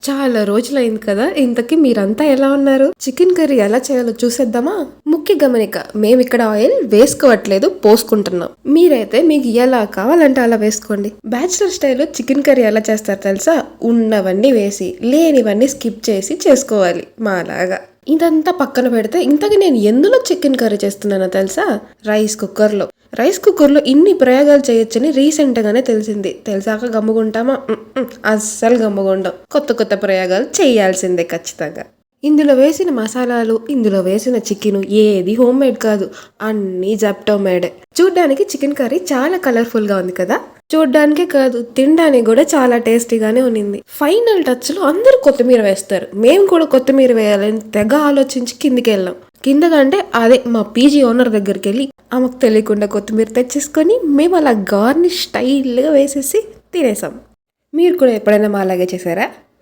చాలా రోజులైంది కదా. ఇంతకీ మీరంతా ఎలా ఉన్నారు? చికెన్ కర్రీ ఎలా చేయాలో చూసేద్దామా? ముఖ్య గమనిక, మేమిక్కడ ఆయిల్ వేసుకోవట్లేదు, పోసుకుంటున్నాం. మీరైతే మీకు ఎలా కావాలంటే అలా వేసుకోండి. బ్యాచిలర్ స్టైల్లో చికెన్ కర్రీ ఎలా చేస్తారు తెలుసా? ఉన్నవన్నీ వేసి లేనివన్నీ స్కిప్ చేసి చేసుకోవాలి మాలాగా. ఇదంతా పక్కన పెడితే ఇంతకీ నేను ఎందులో చికెన్ కర్రీ చేస్తున్నానో తెలుసా? రైస్ కుక్కర్లో ఇన్ని ప్రయోగాలు చేయొచ్చని రీసెంట్ గానే తెలిసింది. తెలిసాక గమ్ముగుంటామా? అస్సలు గమ్ముగుండం. కొత్త కొత్త ప్రయోగాలు చేయాల్సిందే ఖచ్చితంగా. ఇందులో వేసిన మసాలాలు, ఇందులో వేసిన చికెన్ ఏది హోమ్ మేడ్ కాదు, అన్నీ జెప్టో మేడే. చూడ్డానికి చికెన్ కర్రీ చాలా కలర్ఫుల్ గా ఉంది కదా. చూడ్డానికే కాదు, తినడానికి కూడా చాలా టేస్టీగానే ఉన్నింది. ఫైనల్ టచ్ లో అందరూ కొత్తిమీర వేస్తారు. మేము కూడా కొత్తిమీర వేయాలని తెగ ఆలోచించి కిందికి వెళ్ళాం. కిందకంటే అదే మా పీజీ ఓనర్ దగ్గరికి వెళ్ళి ఆమెకు తెలియకుండా కొత్తిమీర తెచ్చేసుకొని మేము అలా గార్నిష్ స్టైల్గా వేసేసి తినేసాం. మీరు కూడా ఎప్పుడైనా మా అలాగే చేశారా?